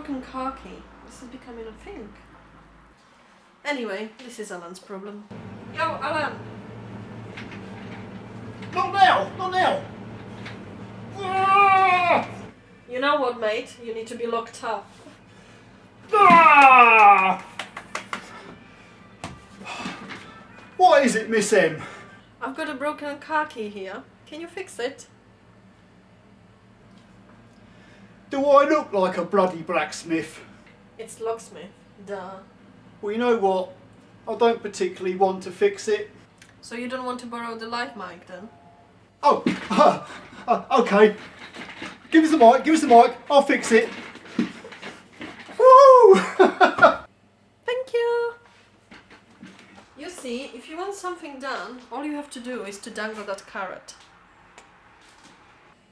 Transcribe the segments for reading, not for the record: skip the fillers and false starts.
broken car key. This is becoming a thing. Anyway, this is Alan's problem. Yo, Alan! Not now! Not now! Ah! You know what, mate? You need to be locked up. Ah! What is it, Miss M? I've got a broken car key here. Can you fix it? Do I look like a bloody blacksmith? It's locksmith. Duh. Well, you know what? I don't particularly want to fix it. So you don't want to borrow the live mic then? Oh, okay. Give us the mic, give us the mic. I'll fix it. Woo! Thank you! You see, if you want something done, all you have to do is to dangle that carrot.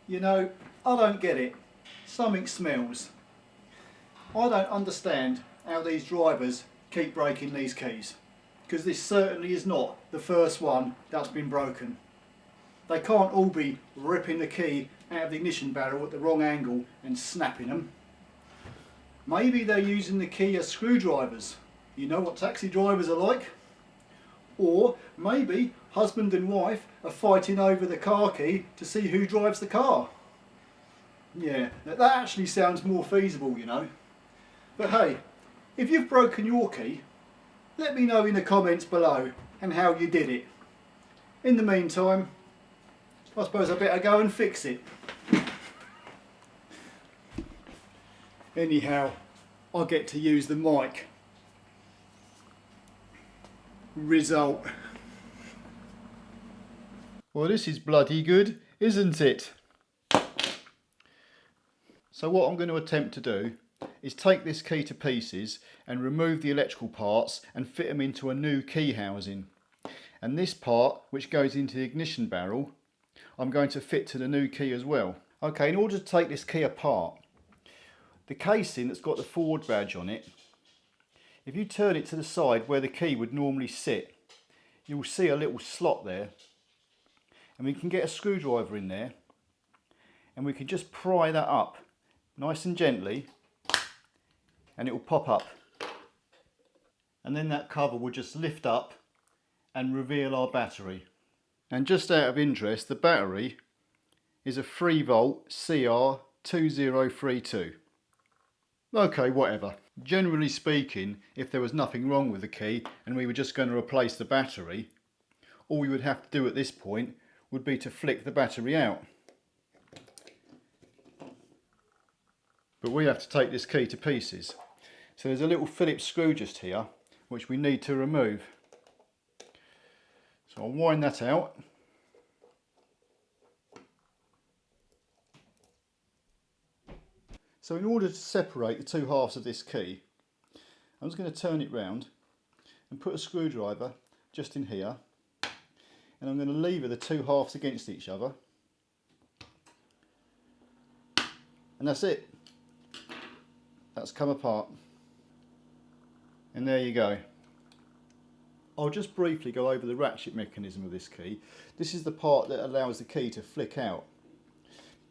You know, I don't get it. Something smells. I don't understand how these drivers keep breaking these keys, because this certainly is not the first one that's been broken. They can't all be ripping the key out of the ignition barrel at the wrong angle and snapping them. Maybe they're using the key as screwdrivers. You know what taxi drivers are like? Or maybe husband and wife are fighting over the car key to see who drives the car. Yeah, that actually sounds more feasible, you know. But hey, if you've broken your key, let me know in the comments below and how you did it. In the meantime, I suppose I better go and fix it. Anyhow, I get to use the mic. Result. Well, this is bloody good, isn't it? So what I'm going to attempt to do is take this key to pieces and remove the electrical parts and fit them into a new key housing. And this part, which goes into the ignition barrel, I'm going to fit to the new key as well. Okay, in order to take this key apart, the casing that's got the Ford badge on it, if you turn it to the side where the key would normally sit, you will see a little slot there. And we can get a screwdriver in there and we can just pry that up nice and gently, and it will pop up. And then that cover will just lift up and reveal our battery. And just out of interest, the battery is a 3V CR2032. Okay, whatever. Generally speaking, if there was nothing wrong with the key and we were just going to replace the battery, all we would have to do at this point would be to flick the battery out. But we have to take this key to pieces. So there's a little Phillips screw just here, which we need to remove. So I'll wind that out. So in order to separate the two halves of this key, I'm just going to turn it round and put a screwdriver just in here, and I'm going to lever the two halves against each other, and that's it. That's come apart. And there you go. I'll just briefly go over the ratchet mechanism of this key. This is the part that allows the key to flick out.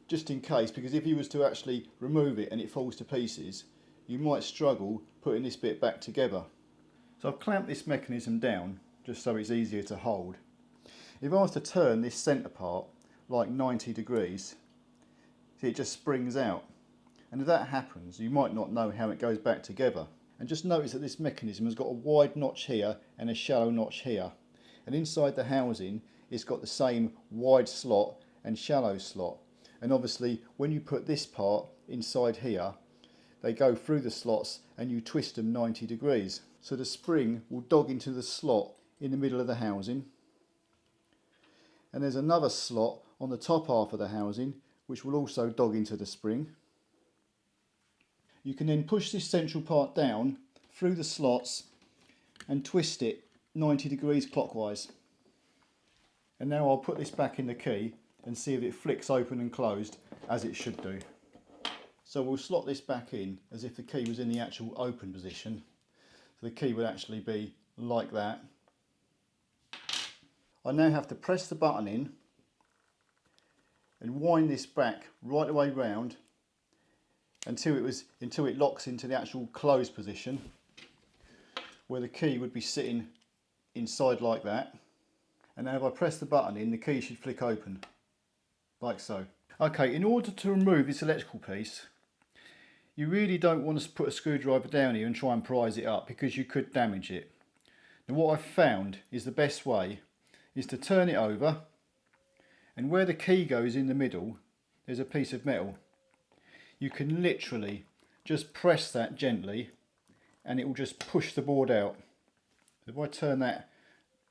Just in case, because if you was to actually remove it and it falls to pieces, you might struggle putting this bit back together. So I've clamped this mechanism down just so it's easier to hold. If I was to turn this centre part like 90 degrees, see, it just springs out. And if that happens, you might not know how it goes back together. And just notice that this mechanism has got a wide notch here and a shallow notch here. And inside the housing, it's got the same wide slot and shallow slot. And obviously, when you put this part inside here, they go through the slots and you twist them 90 degrees. So the spring will dog into the slot in the middle of the housing. And there's another slot on the top half of the housing, which will also dog into the spring. You can then push this central part down through the slots and twist it 90 degrees clockwise. And now I'll put this back in the key and see if it flicks open and closed as it should do. So we'll slot this back in as if the key was in the actual open position. So the key would actually be like that. I now have to press the button in and wind this back right the way round until it locks into the actual close position, where the key would be sitting inside like that. And now if I press the button in, the key should flick open, like so. Okay, in order to remove this electrical piece, you really don't want to put a screwdriver down here and try and prise it up, because you could damage it. Now what I've found is the best way is to turn it over, and where the key goes in the middle, there's a piece of metal. You can literally just press that gently and it will just push the board out. If I turn that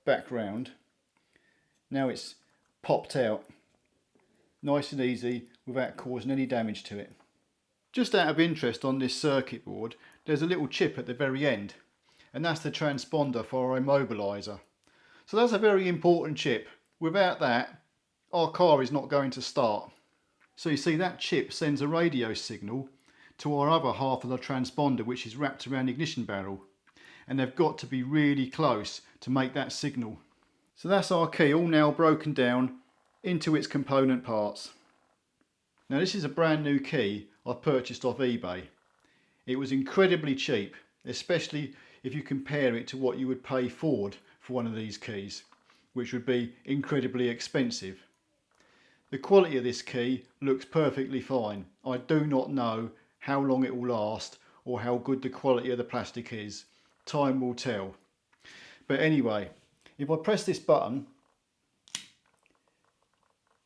back round, now it's popped out nice and easy without causing any damage to it. Just out of interest, on this circuit board there's a little chip at the very end, and that's the transponder for our immobiliser. So that's a very important chip. Without that, our car is not going to start. So you see, that chip sends a radio signal to our other half of the transponder, which is wrapped around the ignition barrel, and they've got to be really close to make that signal. So that's our key, all now broken down into its component parts. Now this is a brand new key I purchased off eBay. It was incredibly cheap, especially if you compare it to what you would pay Ford for one of these keys, which would be incredibly expensive. The quality of this key looks perfectly fine. I do not know how long it will last or how good the quality of the plastic is. Time will tell. But anyway, if I press this button,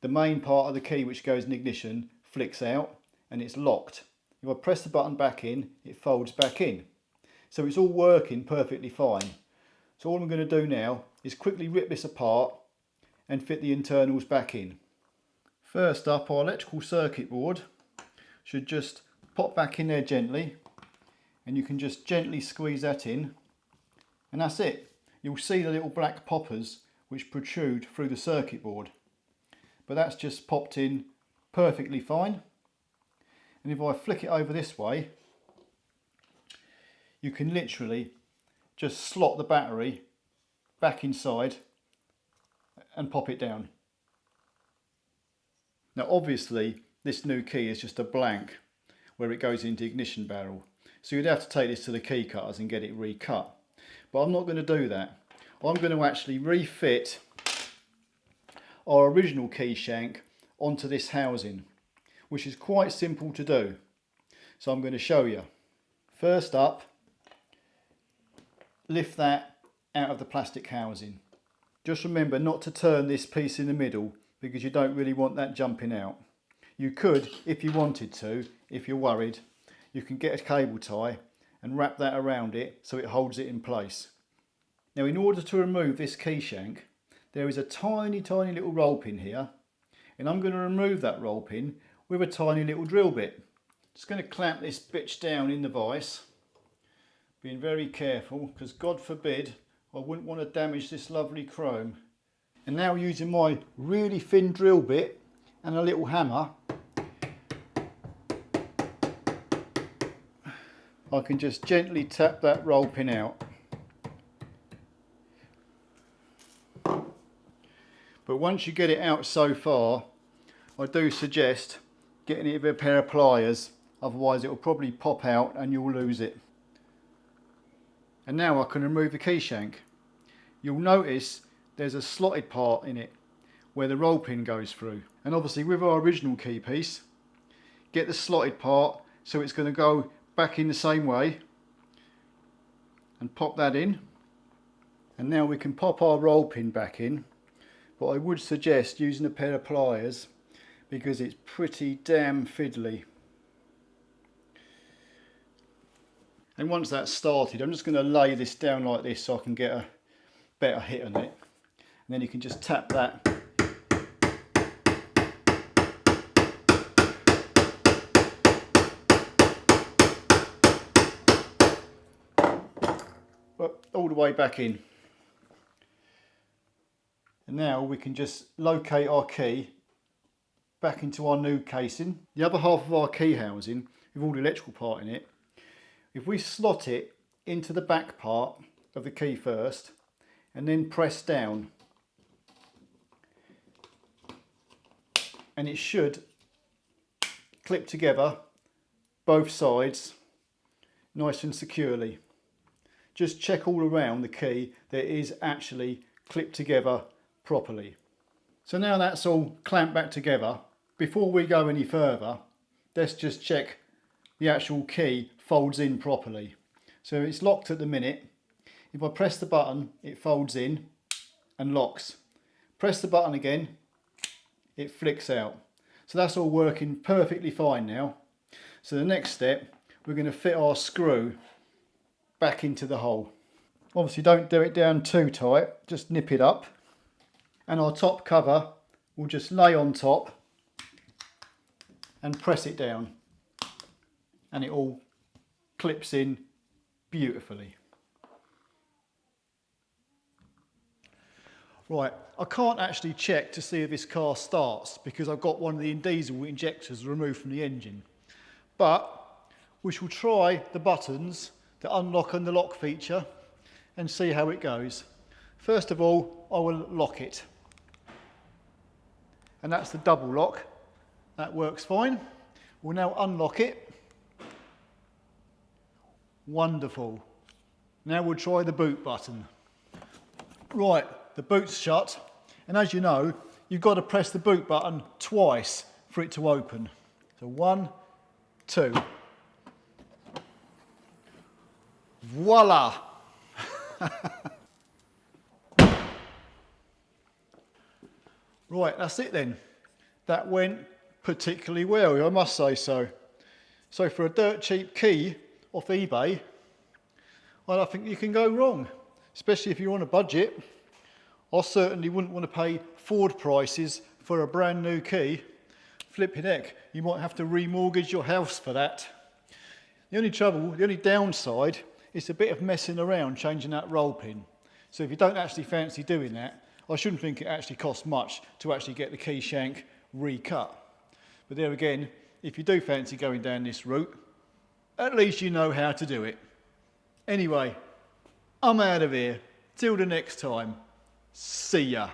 the main part of the key which goes in ignition flicks out and it's locked. If I press the button back in, it folds back in. So it's all working perfectly fine. So all I'm going to do now is quickly rip this apart and fit the internals back in. First up, our electrical circuit board should just pop back in there gently, and you can just gently squeeze that in, and that's it. You'll see the little black poppers which protrude through the circuit board, but that's just popped in perfectly fine. And if I flick it over this way, you can literally just slot the battery back inside and pop it down. Now obviously this new key is just a blank where it goes into the ignition barrel, so you'd have to take this to the key cutters and get it recut. But I'm not going to do that. I'm going to actually refit our original key shank onto this housing, which is quite simple to do. So I'm going to show you. First up, lift that out of the plastic housing. Just remember not to turn this piece in the middle, because you don't really want that jumping out. You could, if you wanted to, if you're worried, you can get a cable tie and wrap that around it so it holds it in place. Now in order to remove this key shank, there is a tiny little roll pin here, and I'm going to remove that roll pin with a tiny little drill bit. Just going to clamp this bitch down in the vise, being very careful, because God forbid I wouldn't want to damage this lovely chrome. And now using my really thin drill bit and a little hammer, I can just gently tap that roll pin out. But once you get it out so far, I do suggest getting it with a pair of pliers, otherwise it will probably pop out and you'll lose it. And now I can remove the key shank. You'll notice there's a slotted part in it where the roll pin goes through. And obviously with our original key piece, get the slotted part so it's going to go back in the same way, and pop that in. And now we can pop our roll pin back in, but I would suggest using a pair of pliers because it's pretty damn fiddly. And once that's started, I'm just going to lay this down like this so I can get a better hit on it. And then you can just tap that. All the way back in. And now we can just locate our key back into our new casing. The other half of our key housing, with all the electrical part in it, if we slot it into the back part of the key first and then press down, and it should clip together both sides nice and securely. Just check all around the key that it is actually clipped together properly. So now that's all clamped back together, before we go any further, let's just check the actual key folds in properly. So it's locked at the minute. If I press the button, it folds in and locks. Press the button again, it flicks out. So that's all working perfectly fine now. So the next step, we're going to fit our screw back into the hole. Obviously don't do it down too tight, just nip it up. And our top cover will just lay on top and press it down. And it all clips in beautifully. Right, I can't actually check to see if this car starts because I've got one of the diesel injectors removed from the engine. But we shall try the buttons, the unlock and the lock feature, and see how it goes. First of all, I will lock it. And that's the double lock. That works fine. We'll now unlock it. Wonderful. Now we'll try the boot button. Right, the boot's shut. And as you know, you've got to press the boot button twice for it to open. So 1, 2. Voila! Right, that's it then. That went particularly well, I must say so. So for a dirt cheap key off eBay, I don't think you can go wrong, especially if you're on a budget. I certainly wouldn't want to pay Ford prices for a brand new key. Flipping heck, you might have to remortgage your house for that. The only downside is a bit of messing around changing that roll pin. So if you don't actually fancy doing that, I shouldn't think it actually costs much to actually get the key shank recut. But there again, if you do fancy going down this route, at least you know how to do it. Anyway, I'm out of here. Till the next time. See ya.